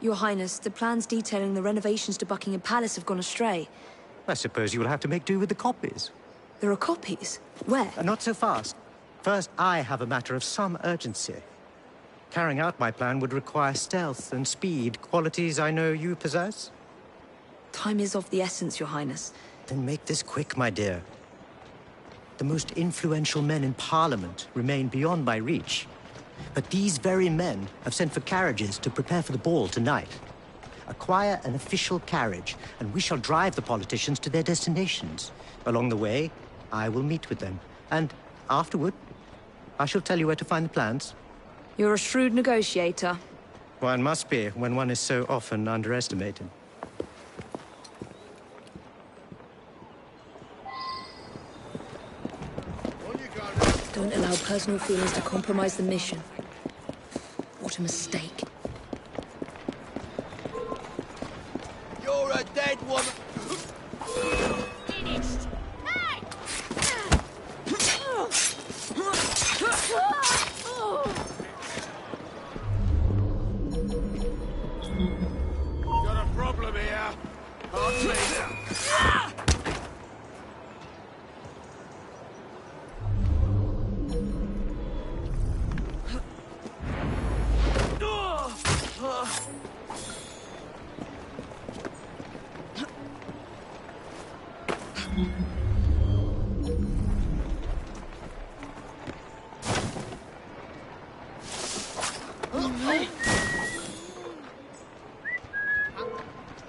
Your Highness, the plans detailing the renovations to Buckingham Palace have gone astray. I suppose you will have to make do with the copies. There are copies? Where? Not so fast. First, I have a matter of some urgency. Carrying out my plan would require stealth and speed, qualities I know you possess. Time is of the essence, Your Highness. Then make this quick, my dear. The most influential men in Parliament remain beyond my reach. But these very men have sent for carriages to prepare for the ball tonight. Acquire an official carriage, and we shall drive the politicians to their destinations. Along the way, I will meet with them. And afterward, I shall tell you where to find the plans. You're a shrewd negotiator. One must be when one is so often underestimated. Don't allow personal feelings to compromise the mission. What a mistake. You're a dead woman! Finished! Hey! Got a problem here. Can't see.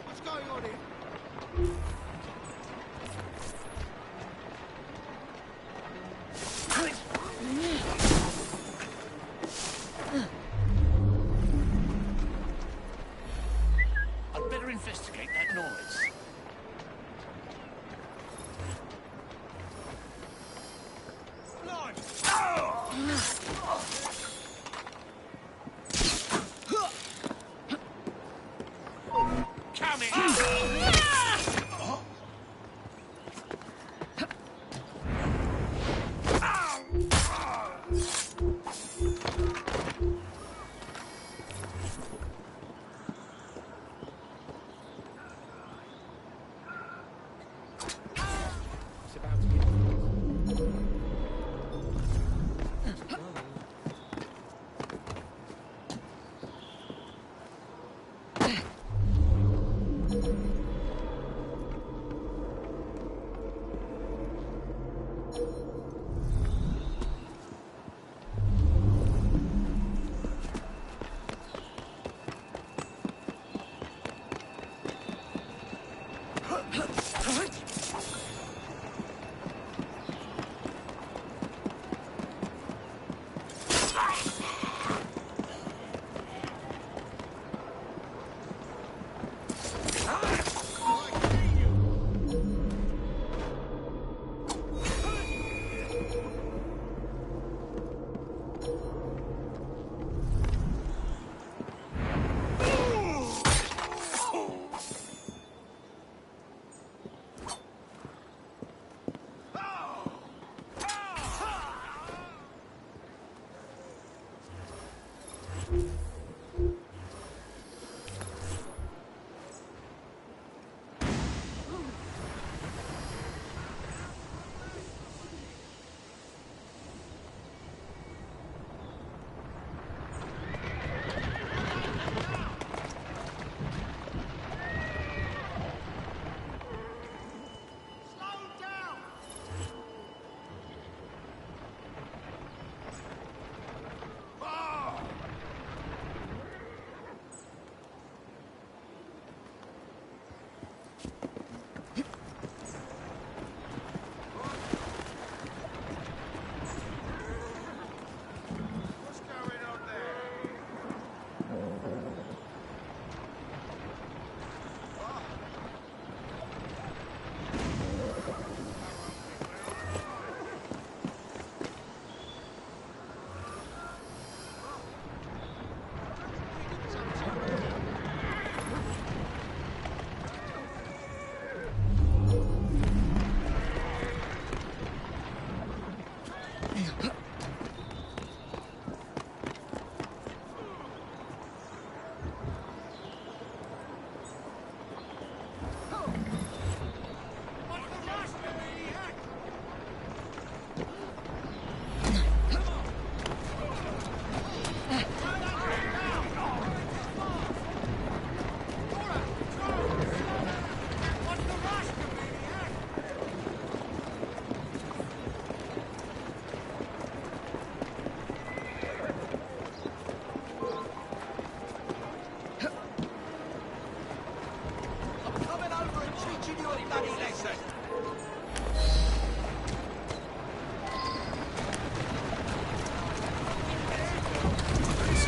What's going on here? I'd better investigate that noise.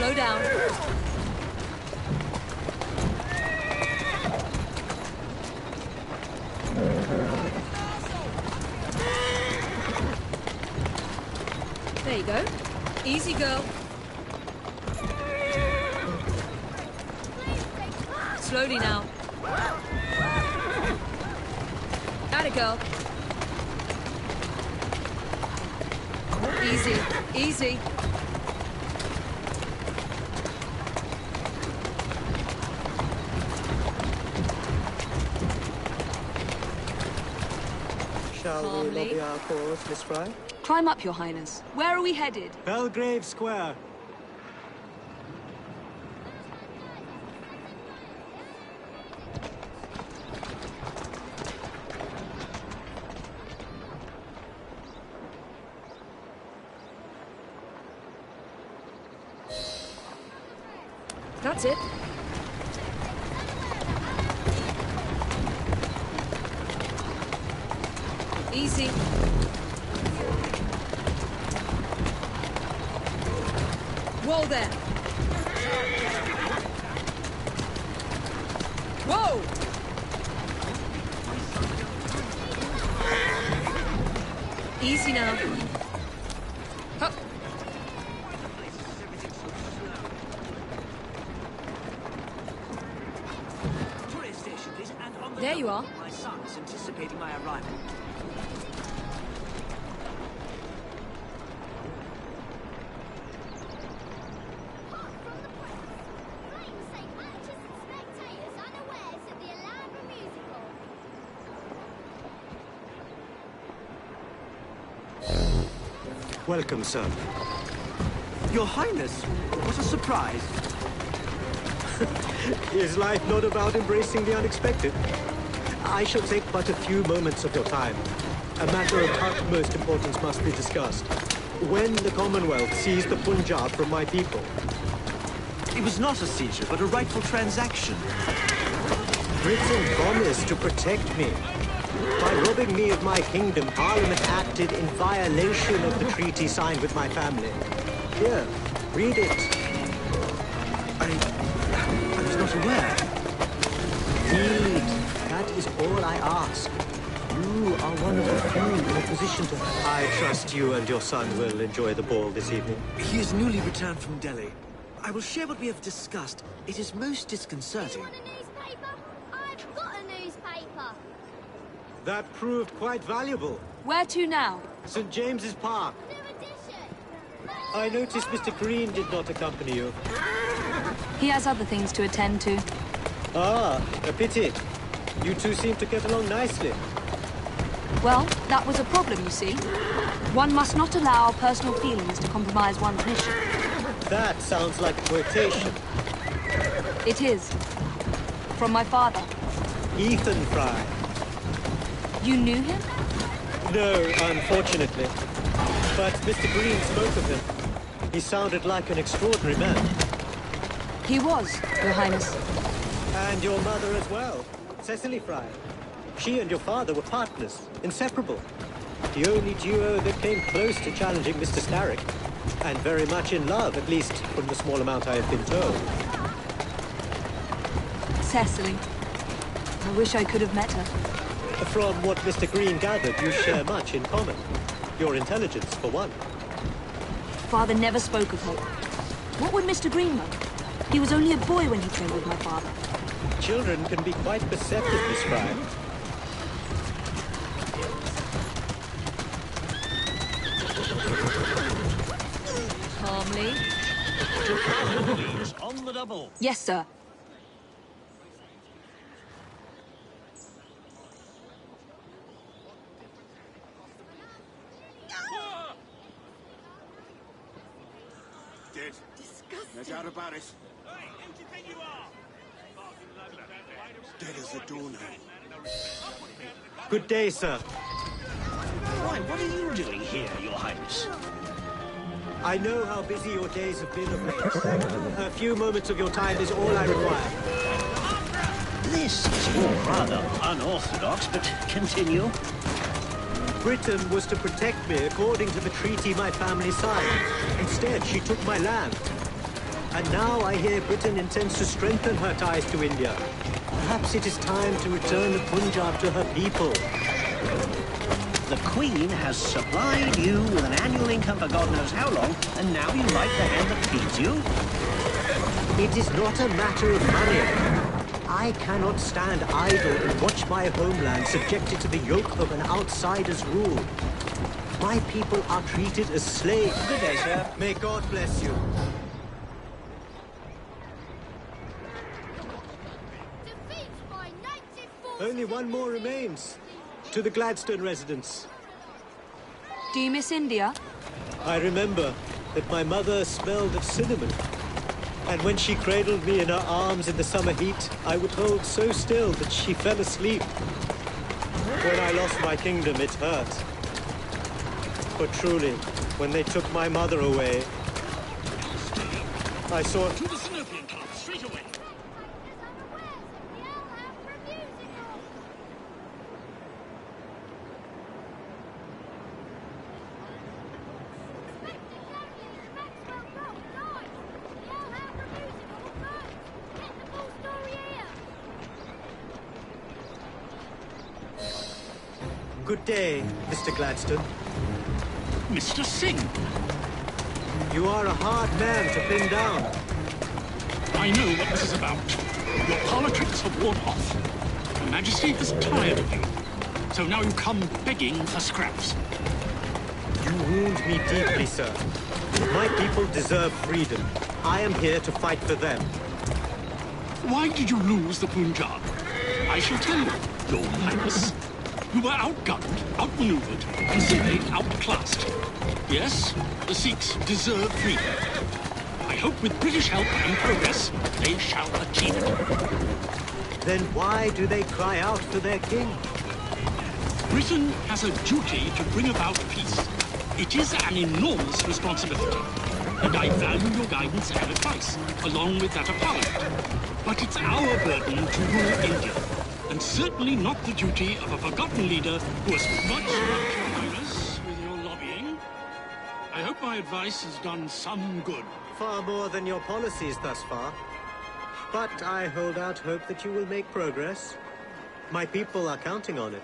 Slow down. There you go. Easy, girl. Slowly now. Atta girl. Easy, easy. Shall we Calmly. lobby our cause, Miss Fry? Climb up, Your Highness. Where are we headed? Belgrave Square. That's it. Easy. Whoa there. Whoa! Easy now. Hup. Tourist station, please, and on the There you double. are. My son is anticipating my arrival. Welcome, sir. Your Highness, what a surprise. Is life not about embracing the unexpected? I shall take but a few moments of your time. A matter of utmost importance must be discussed. When the Commonwealth seized the Punjab from my people, It was not a seizure, but a rightful transaction. Britain promised to protect me. By robbing me of my kingdom, Parliament acted in violation of the treaty signed with my family. Here, read it. I was not aware. Read. That is all I ask. You are one of the few in a position to... I trust you and your son will enjoy the ball this evening. He is newly returned from Delhi. I will share what we have discussed. It is most disconcerting. Want a newspaper? I've got a newspaper. That proved quite valuable. Where to now? St. James's Park. New edition. I noticed Mr. Green did not accompany you. He has other things to attend to. Ah, a pity. You two seem to get along nicely. Well, that was a problem, you see. One must not allow our personal feelings to compromise one's mission. That sounds like a quotation. It is. From my father. Ethan Fry. You knew him? No, unfortunately. But Mr. Green spoke of him. He sounded like an extraordinary man. He was, Your Highness. And your mother as well, Cecily Fry. She and your father were partners, inseparable. The only duo that came close to challenging Mr. Starrick. And very much in love, at least from the small amount I have been told. Cecily. I wish I could have met her. From what Mr. Green gathered, you share much in common. Your intelligence, for one. Father never spoke of her. What would Mr. Green know? He was only a boy when he trained with my father. Children can be quite perceptive, Miss Fry. Calmly. Please, on the double. Yes, sir. Dead. No doubt about it. Dead as the doornail. Good day, sir. Why, what are you doing here, Your Highness? I know how busy your days have been of late. A few moments of your time is all I require. This is all rather unorthodox, but continue. Britain was to protect me according to the treaty my family signed. Instead, she took my land. And now I hear Britain intends to strengthen her ties to India. Perhaps it is time to return the Punjab to her people. The Queen has supplied you with an annual income for God knows how long, and now you like the hand that feeds you? It is not a matter of money. I cannot stand idle and watch my homeland subjected to the yoke of an outsider's rule. My people are treated as slaves. Good day, sir. May God bless you. Defeat by native forces. Only one more remains. To the Gladstone residence. Do you miss India? I remember that my mother smelled of cinnamon. And when she cradled me in her arms in the summer heat, I would hold so still that she fell asleep. When I lost my kingdom, it hurt. But truly, when they took my mother away, I saw... To the Synopian Club, straight away. Good day, Mr. Gladstone. Mr. Singh, You are a hard man to pin down. I know what this is about. Your parlor tricks have worn off. Her Majesty is tired of you. So now you come begging for scraps. You wound me deeply, sir. My people deserve freedom. I am here to fight for them. Why did you lose the Punjab? I shall tell you, Your Highness. You were outgunned, outmaneuvered, and simply outclassed. Yes, the Sikhs deserve freedom. I hope with British help and progress, they shall achieve it. Then why do they cry out for their king? Britain has a duty to bring about peace. It is an enormous responsibility. And I value your guidance and advice, along with that of Parliament. But it's our burden to rule India. And certainly not the duty of a forgotten leader who has much helped Your Highness with your lobbying. I hope my advice has done some good. Far more than your policies thus far. But I hold out hope that you will make progress. My people are counting on it.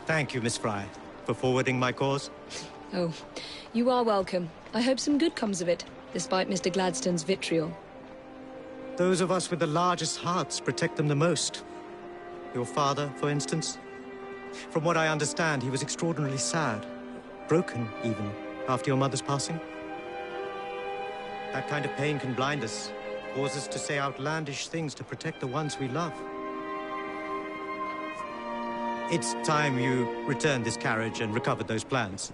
Thank you, Miss Fry, for forwarding my cause. Oh, you are welcome. I hope some good comes of it, despite Mr. Gladstone's vitriol. Those of us with the largest hearts protect them the most. Your father, for instance. From what I understand, he was extraordinarily sad. Broken, even, after your mother's passing. That kind of pain can blind us, cause us to say outlandish things to protect the ones we love. It's time you returned this carriage and recovered those plans.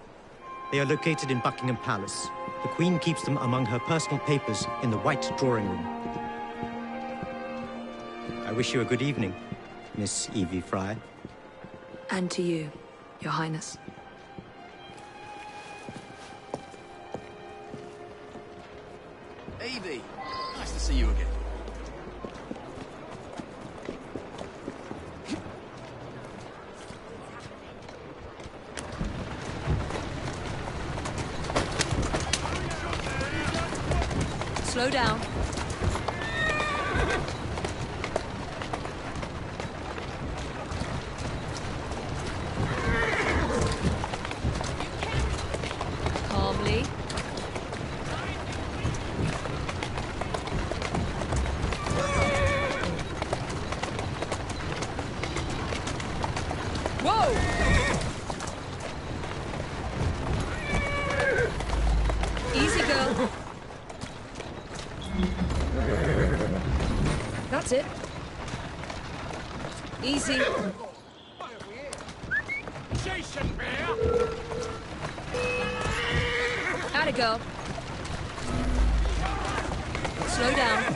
They are located in Buckingham Palace. The Queen keeps them among her personal papers in the White Drawing Room. I wish you a good evening, Miss Evie Fry. And to you, Your Highness. Evie, nice to see you again. Slow down. Calmly. Whoa! Easy, girl. That's it. Easy. Atta girl. Slow down.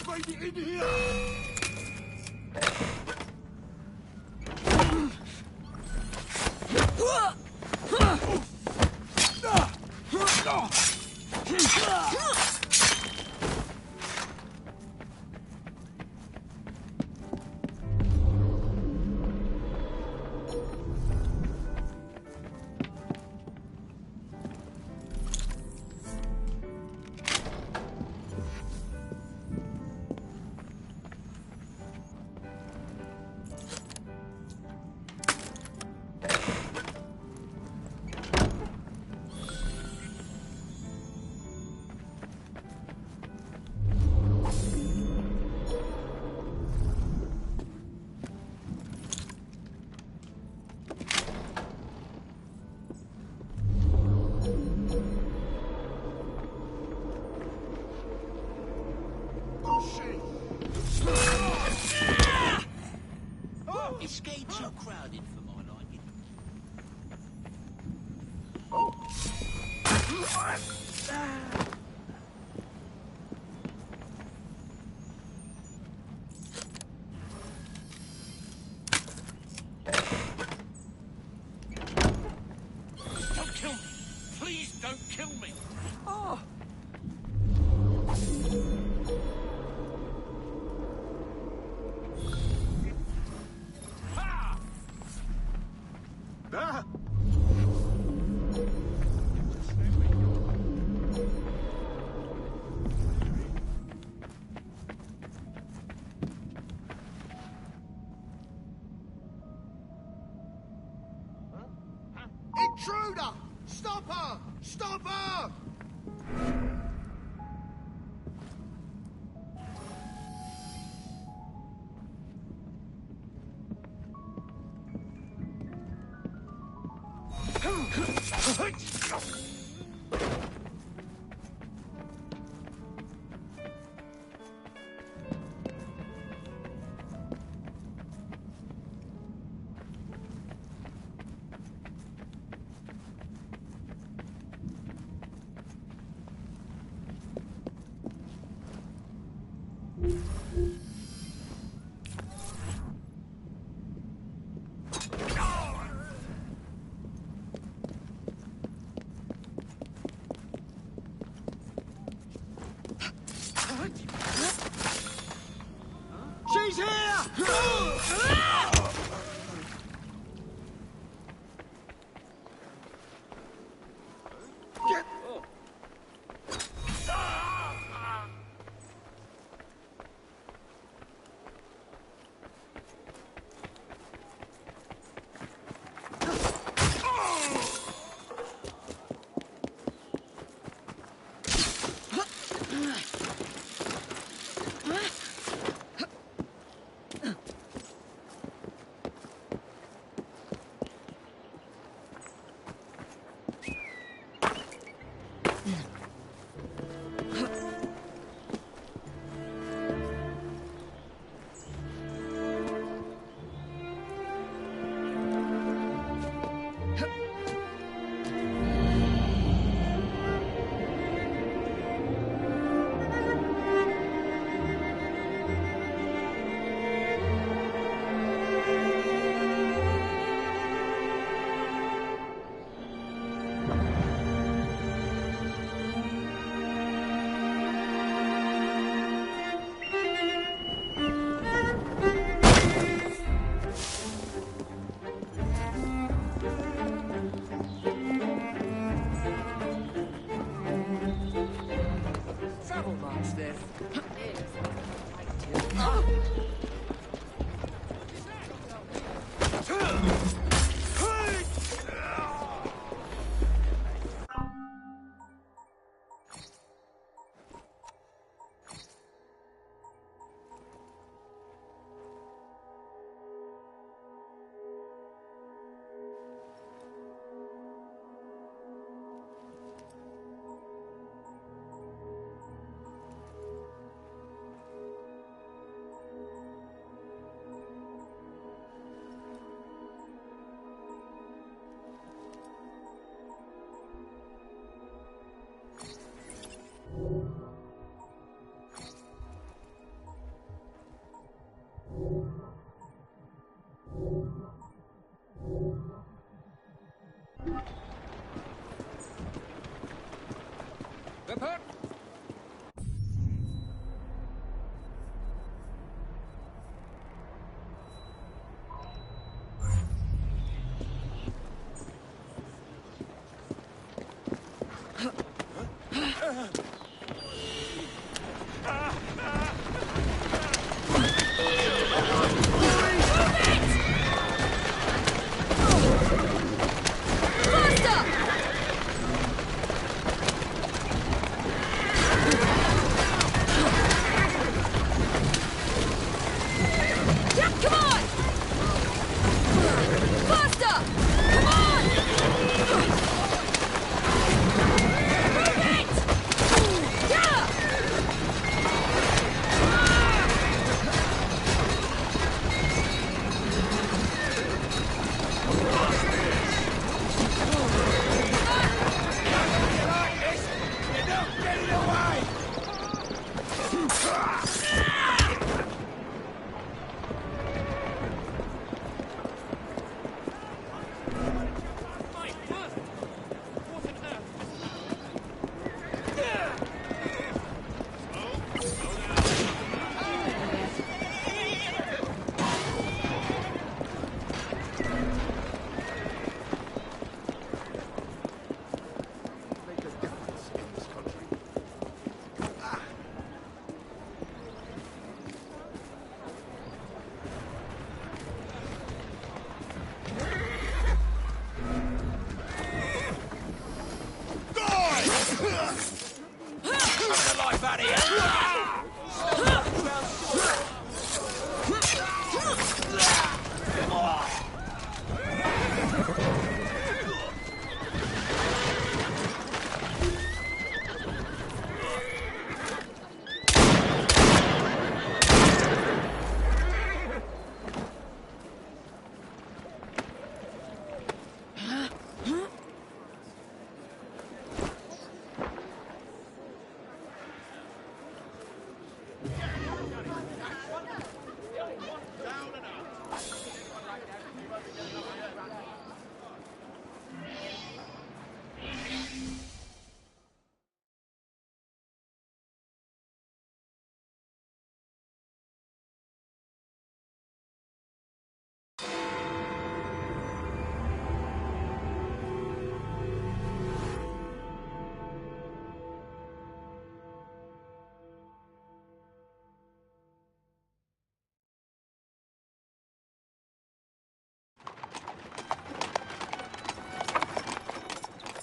Someone's made it in here! It's getting too crowded for my liking. Don't kill me! Please don't kill me! Ah! Intruder! Stop her! Stop her! She's here! Get... Report.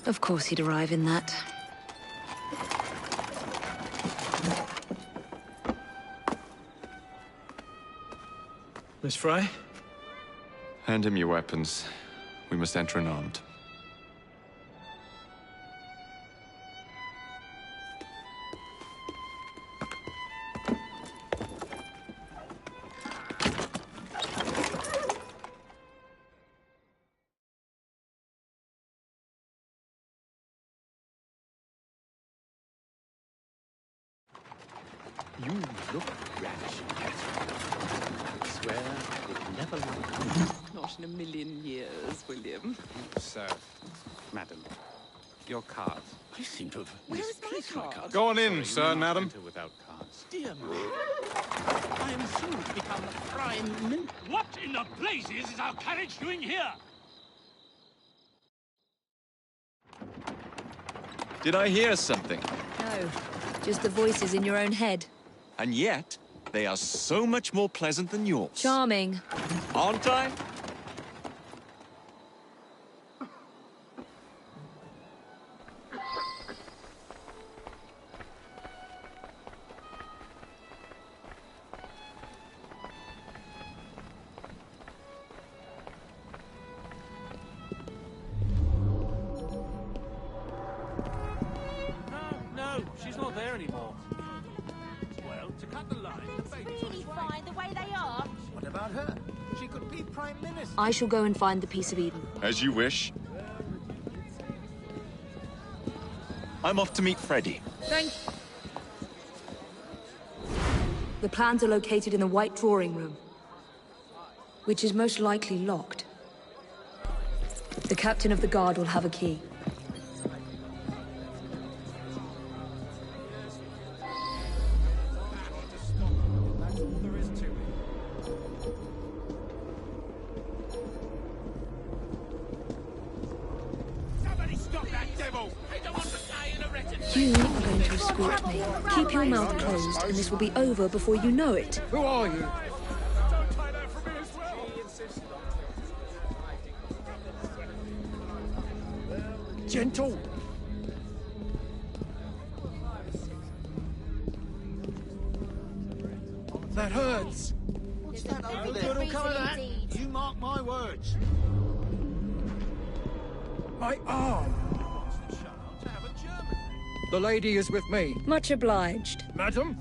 Of course he'd arrive in that. Miss Fry? Hand him your weapons. We must enter unarmed. You look rash, Catherine. I swear I would never look. Not in a million years, William. Sir, madam, your cards. I seem to have Where's my misplaced my card? cards. Go on in, Sorry, sir, you may not madam. enter without cards. Dear me. I am soon to become the prime minister. What in the blazes is our carriage doing here? Did I hear something? No, just the voices in your own head. And yet, they are so much more pleasant than yours. Charming. Aren't I? No, she's not there anymore. Well, to cut the line, the baby's on Really its way. fine the way they are. What about her? She could be Prime Minister. I shall go and find the Piece of Eden. As you wish. I'm off to meet Freddy. The plans are located in the White Drawing Room, which is most likely locked. The captain of the guard will have a key. You are going to escort me. Keep your mouth closed, and this will be over before you know it. Who are you? Gentle. That hurts. What's that over No there? good will come of that. Indeed. You mark my words. My arm. The lady is with me. Much obliged. Madam?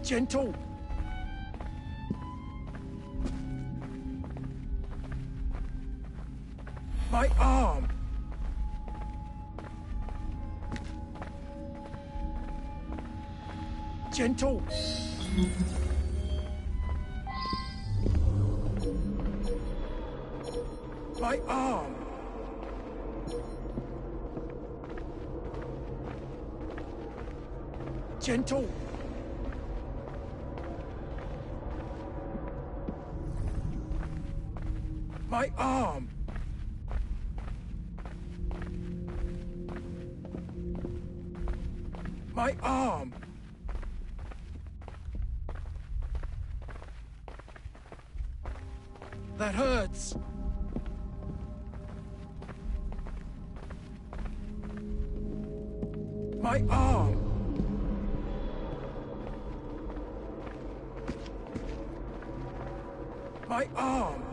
Gentle. My arm. Gentle. My arm. Gentle. My arm. My arm. That hurts. My arm. My arm.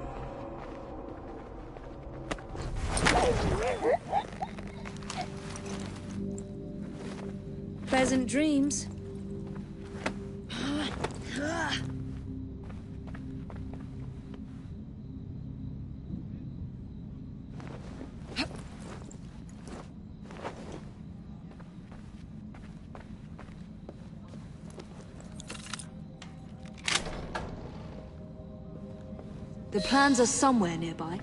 Pleasant dreams. The plans are somewhere nearby.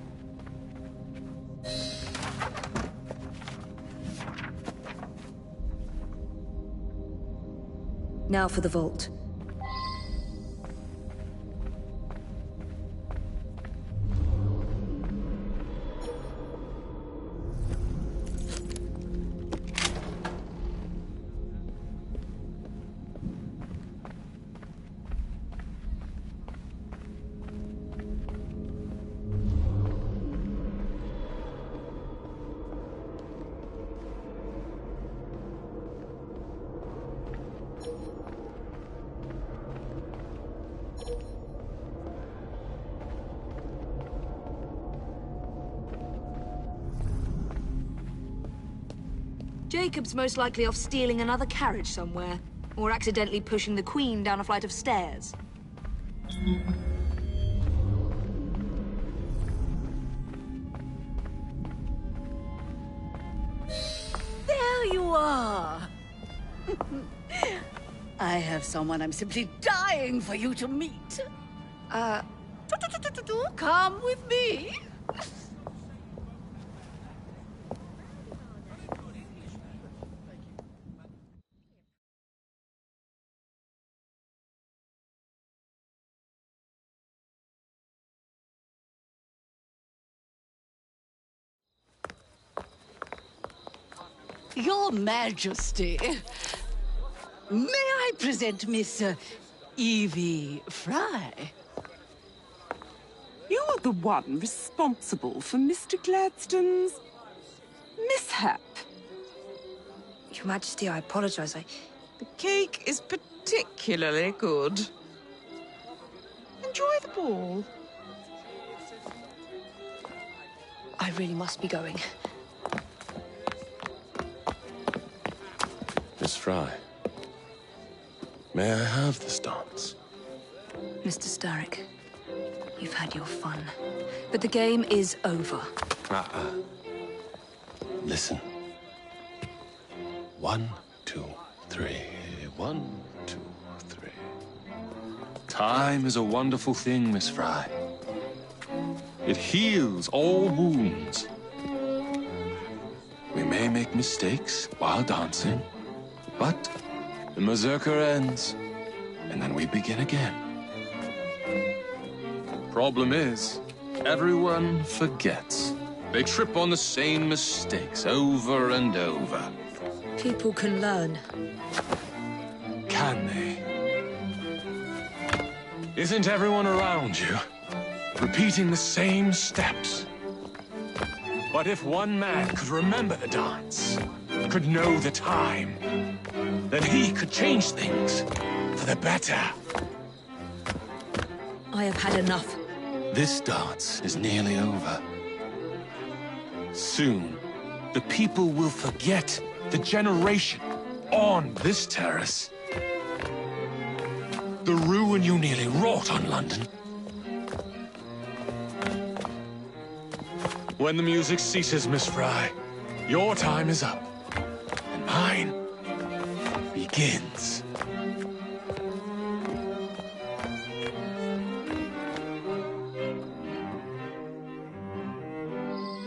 Now for the vault. Jacob's most likely off stealing another carriage somewhere, or accidentally pushing the Queen down a flight of stairs. There you are! I have someone I'm simply dying for you to meet. Come with me. Your Majesty, may I present Miss Evie Fry? You're the one responsible for Mr. Gladstone's mishap. Your Majesty, I apologize. The cake is particularly good. Enjoy the ball. I really must be going. Miss Fry, may I have this dance? Mr. Starrick, you've had your fun, but the game is over. Listen. 1, 2, 3. 1, 2, 3. Time is a wonderful thing, Miss Fry. It heals all wounds. We may make mistakes while dancing, but the mazurka ends, and then we begin again. Problem is, Everyone forgets. They trip on the same mistakes over and over. People can learn. Can they? Isn't everyone around you repeating the same steps? But if one man could remember the dance, could know the time, then he could change things for the better. I have had enough. This dance is nearly over. Soon, the people will forget the generation on this terrace. The ruin you nearly wrought on London. When the music ceases, Miss Fry, your time is up, and mine begins.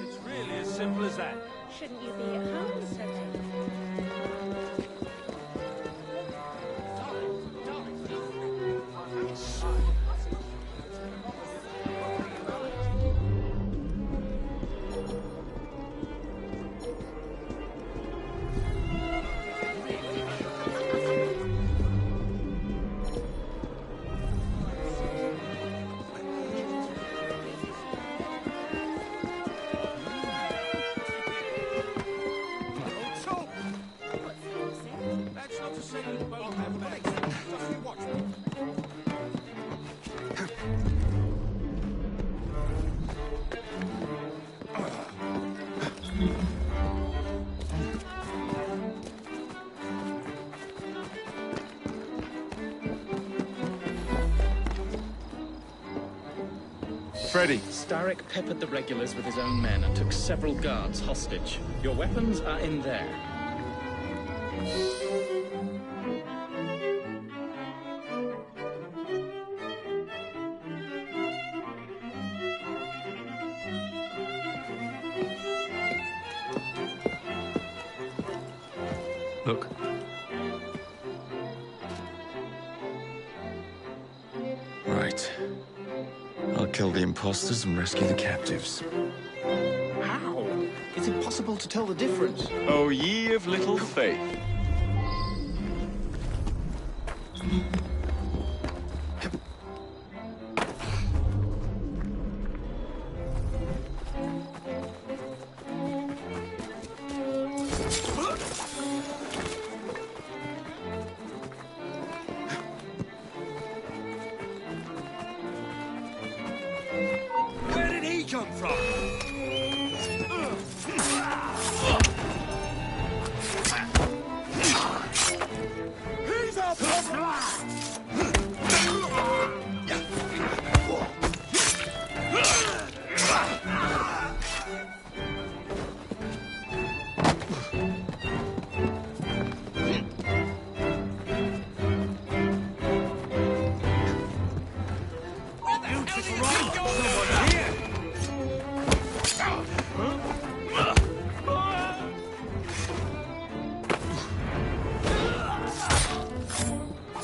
It's really as simple as that. Shouldn't you be at home so late? That's not to say you won't have legs. Just you watch me. Freddy. Starrick peppered the regulars with his own men and took several guards hostage. Your weapons are in there. Look. Right. I'll kill the imposters and rescue the captives. How? It's impossible to tell the difference. Oh, ye of little faith. Where did he come from? He's up!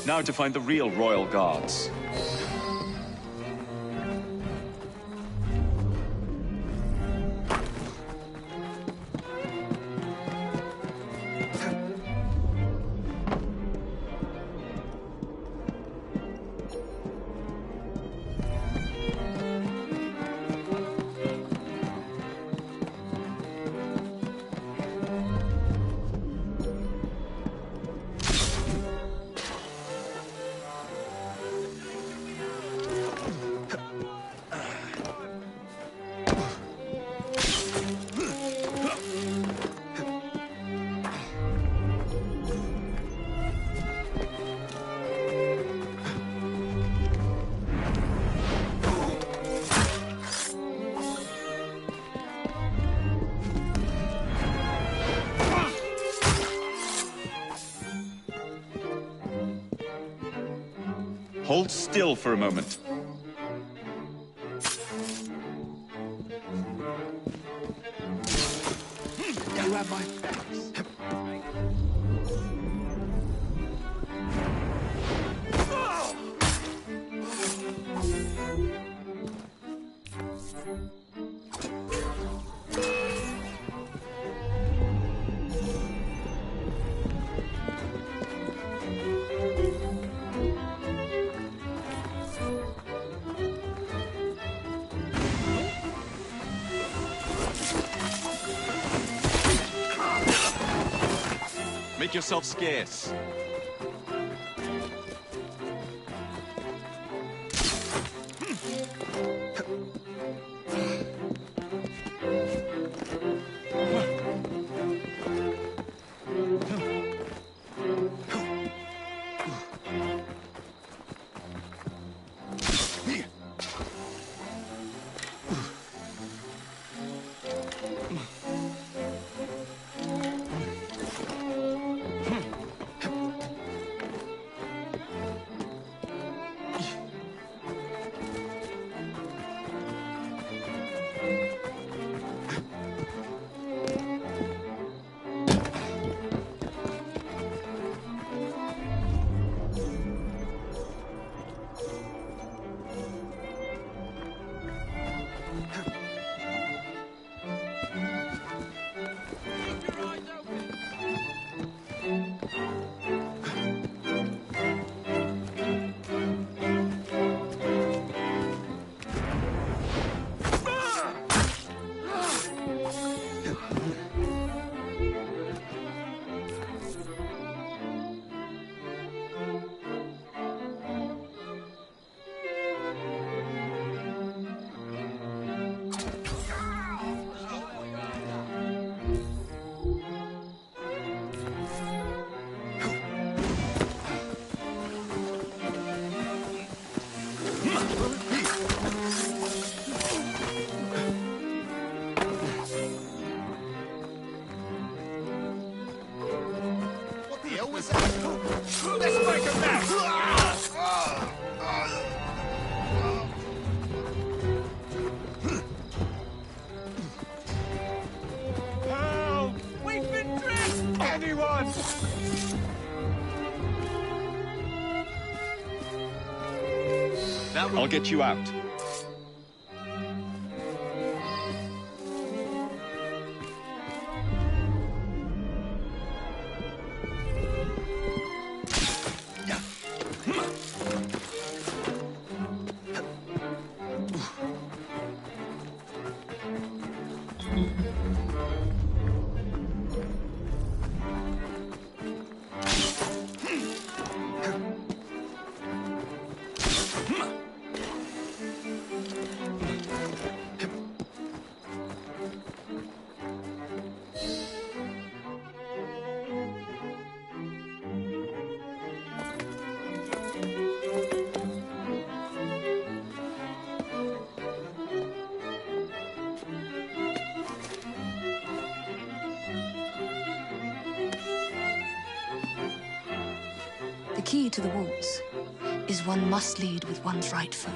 Now to find the real royal guards. Hold still for a moment. You have my thanks. Make yourself scarce. Let's break them down! Help! We've been tricked! Anyone! I'll get you out. The key to the walls is one must lead with one's right foot.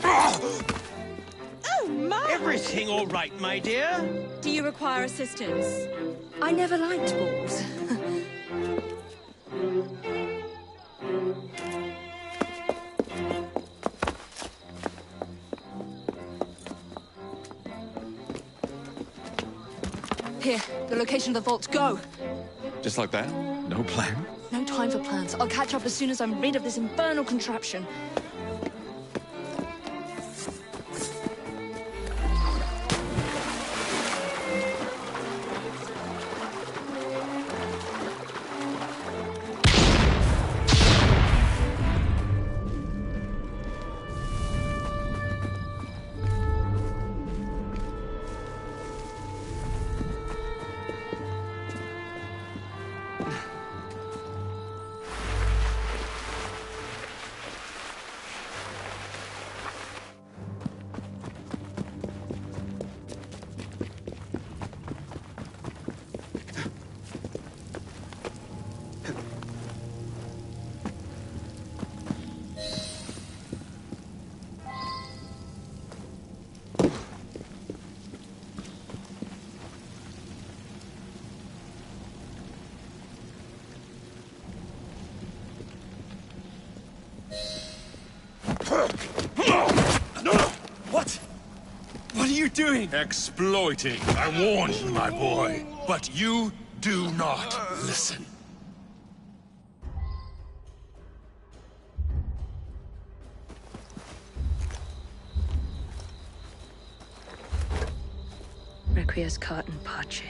Oh, my! Everything all right, my dear? Do you require assistance? I never liked balls. Here, the location of the vault. Go! Just like that? No plan? No time for plans. I'll catch up as soon as I'm rid of this infernal contraption. you doing? Exploiting. I warned you, my boy. But you do not listen. Requiescat cart in pace.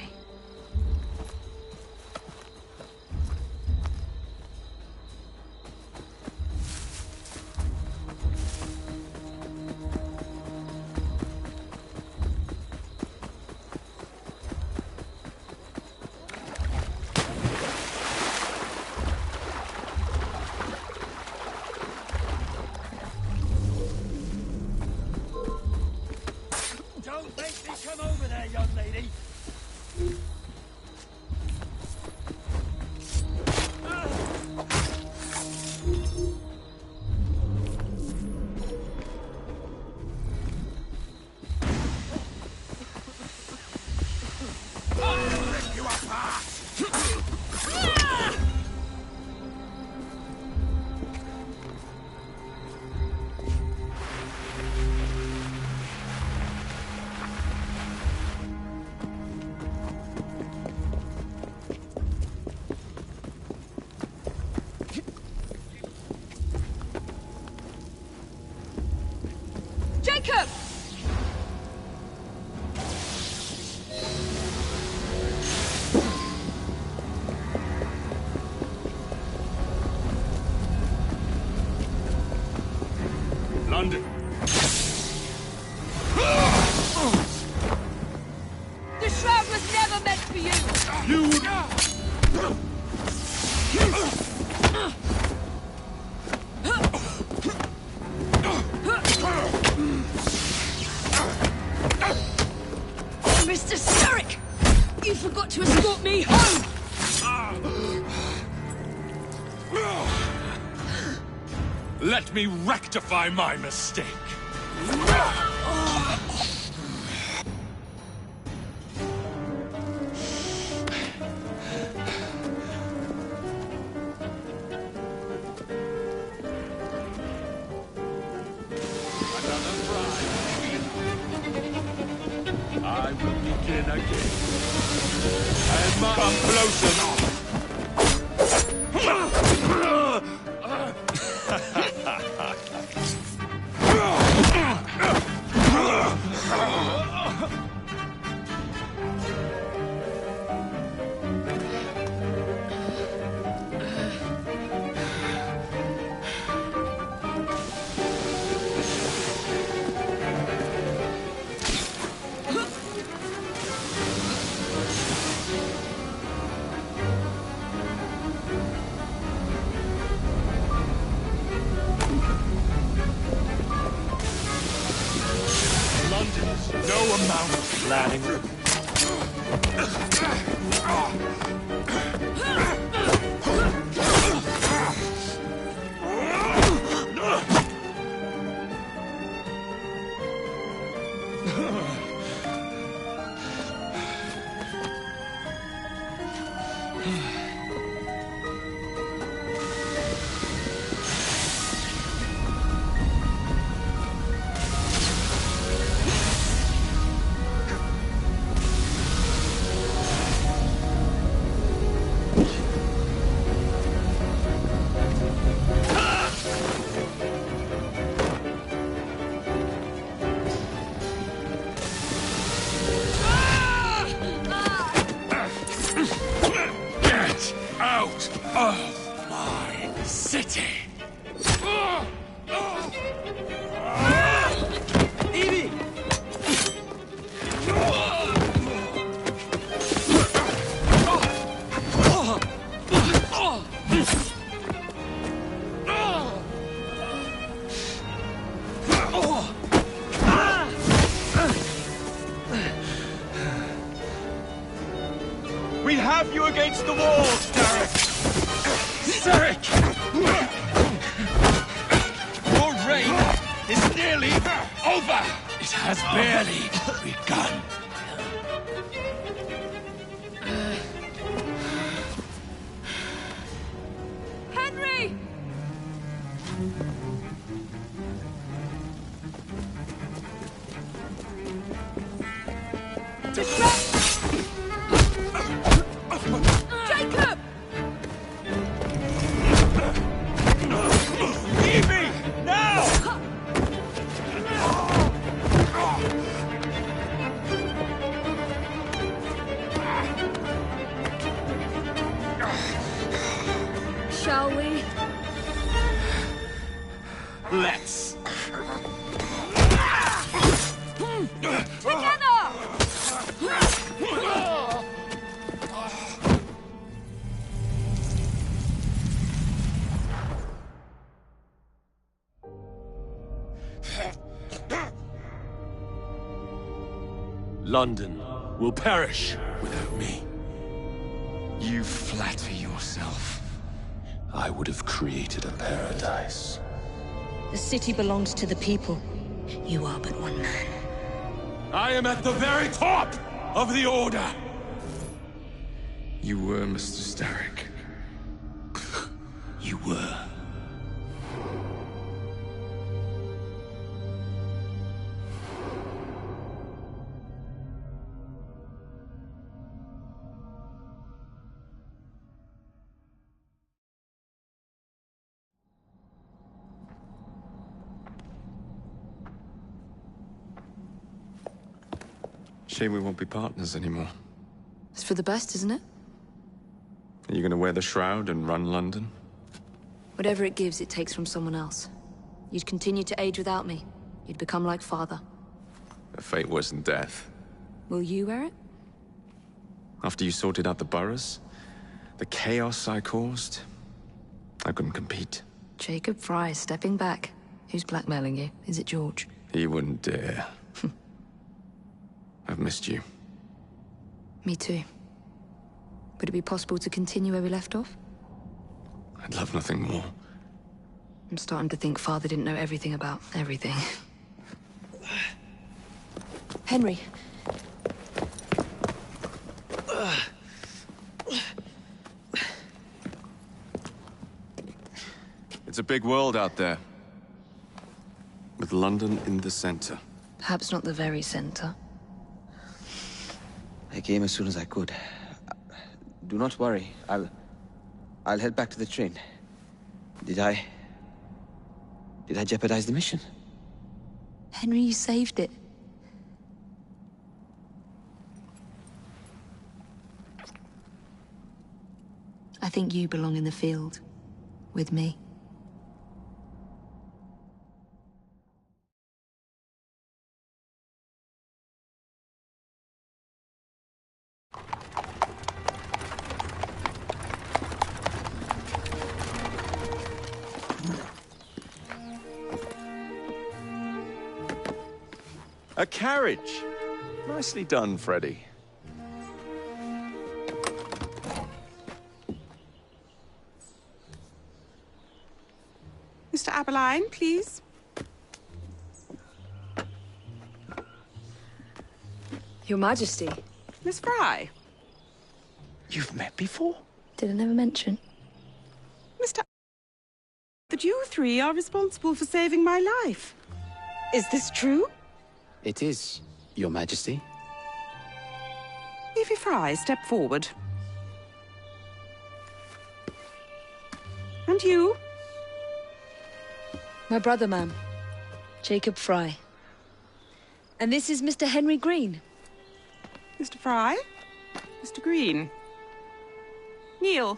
Don't make me come over there, young lady. Jacob! London. The shroud was never meant for you! You... Mr. Surrick! You forgot to escort me home! Let me rectify my mistake. I will begin again. And come closer now. No amount of planning. Out of my city! Evie! We have you against the walls, Derek! Derek! Your reign is nearly over! It has barely begun. Henry! Jacob! Evie! Now! Shall we? Let's. Together! London will perish without me. You flatter yourself. I would have created a paradise. The city belongs to the people. You are but one man. I am at the very top of the Order! You were Mr. Starrick. You were. Shame we won't be partners anymore. It's for the best, isn't it? Are you gonna wear the shroud and run London? Whatever it gives, it takes from someone else. You'd continue to age without me. You'd become like father. A fate worse than death. Will you wear it? After you sorted out the boroughs, the chaos I caused, I couldn't compete. Jacob Fry stepping back. Who's blackmailing you? Is it George? He wouldn't dare. I've missed you. Me too. Would it be possible to continue where we left off? I'd love nothing more. I'm starting to think Father didn't know everything about everything. Henry. It's a big world out there. With London in the center. Perhaps not the very center. I came as soon as I could. Do not worry. I'll head back to the train. Did I jeopardize the mission? Henry, you saved it. I think you belong in the field. With me. A carriage! Nicely done, Freddy. Mr. Aberline, please. Your Majesty. Miss Fry. You've met before? Did I never mention? Mr. that you three are responsible for saving my life. Is this true? It is, Your Majesty. Evie Fry, step forward. And you? My brother, ma'am. Jacob Fry. And this is Mr. Henry Green. Mr. Fry? Mr. Green? Kneel.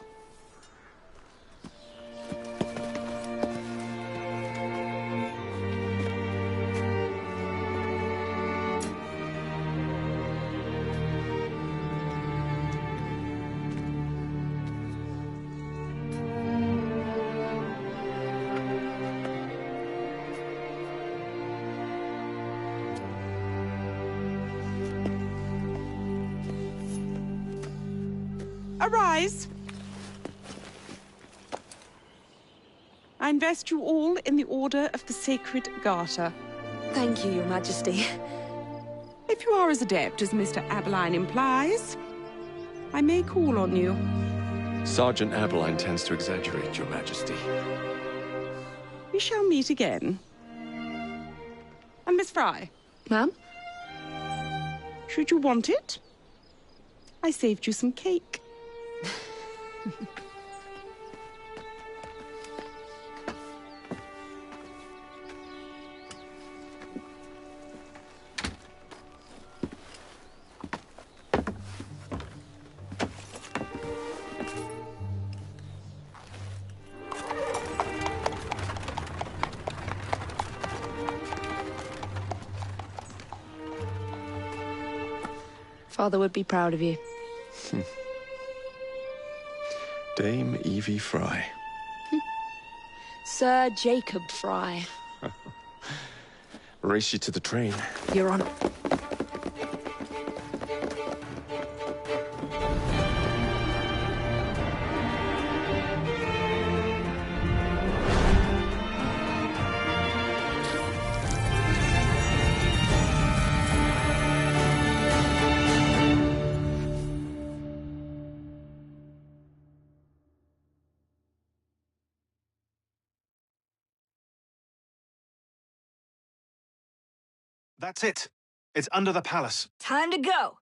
Arise. I invest you all in the Order of the Sacred Garter. Thank you, Your Majesty. If you are as adept as Mr. Aberline implies, I may call on you. Sergeant Aberline tends to exaggerate, Your Majesty. We shall meet again. And Miss Fry. Ma'am? Should you want it? I saved you some cake. Father would be proud of you. Dame Evie Fry. Sir Jacob Fry. Race you to the train. Your Honor. That's it. It's under the palace. Time to go.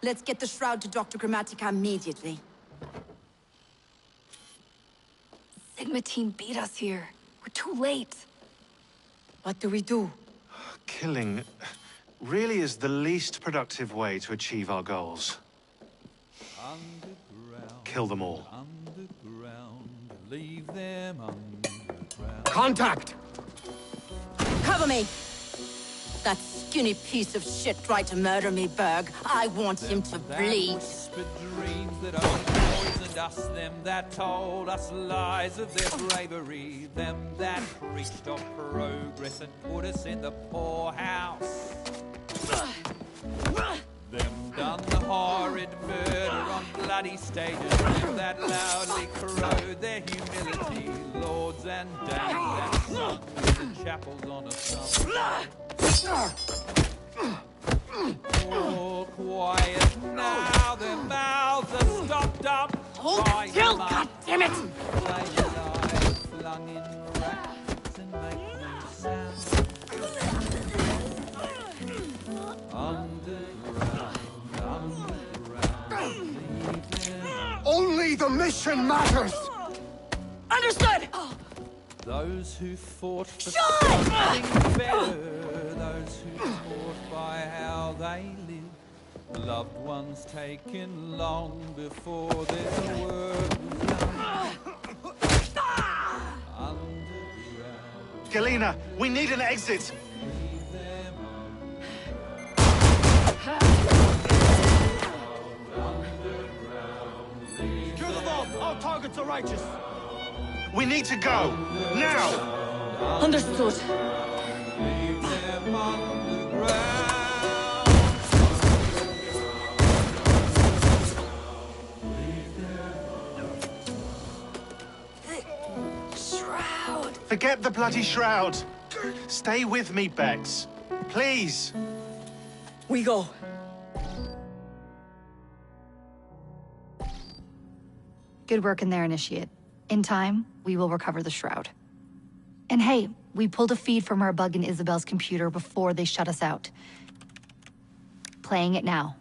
Let's get the shroud to Dr. Grammatica immediately. Sigma team beat us here. We're too late. What do we do? Killing really is the least productive way to achieve our goals. Kill them all. Leave them underground. Contact! Cover me! That skinny piece of shit tried to murder me, Berg. I want him to bleed. Whispered dreams that only poisoned us, them that told us lies of their bravery, them that preached of progress and put us in the poorhouse. Them done the horrid murder on bloody stages, them that loudly corrode their humility, lords and dames that sunk with the chapels on a summer. All quiet now, their mouths are stopped up. Hold still, goddammit! They lie flung in racks and make no sound. Only the mission matters! Understood! Those who fought for something better, those who fought by how they live, loved ones taken long before their work was done. Underground. Galena, we need an exit! Kill them all! Our targets are righteous! We need to go! Now! Understood. Leave them underground. Shroud. Forget the bloody shroud! Stay with me, Bex. Please! We go. Good work in there, Initiate. In time, we will recover the shroud. And hey, we pulled a feed from our bug in Isabel's computer before they shut us out. Playing it now.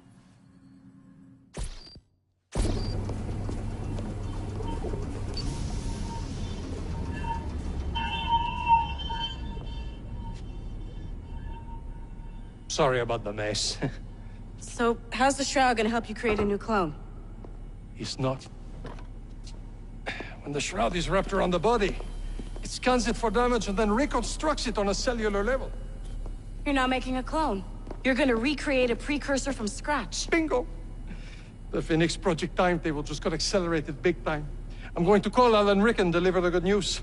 Sorry about the mess. So, how's the shroud gonna help you create a new clone? It's not. When the shroud is wrapped around the body, it scans it for damage and then reconstructs it on a cellular level. You're not making a clone. You're gonna recreate a precursor from scratch. Bingo! The Phoenix Project timetable just got accelerated big time. I'm going to call Alan Rick and deliver the good news.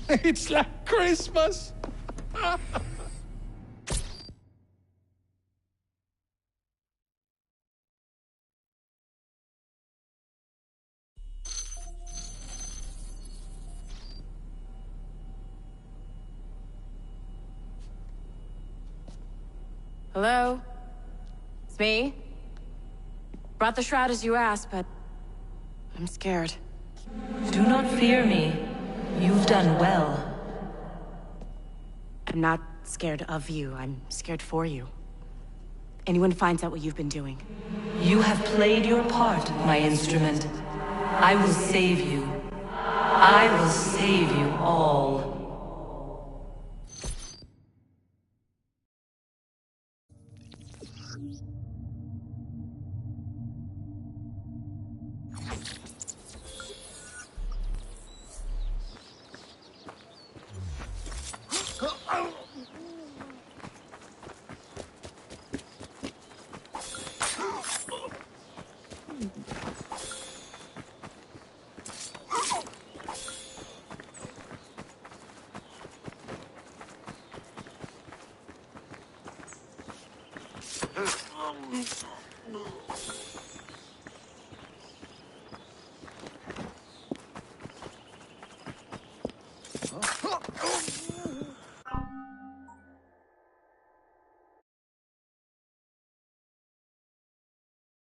It's like Christmas! Hello? It's me? Brought the shroud as you asked, but I'm scared. Do not fear me. You've done well. I'm not scared of you. I'm scared for you. Anyone finds out what you've been doing. You have played your part, my instrument. I will save you. I will save you all.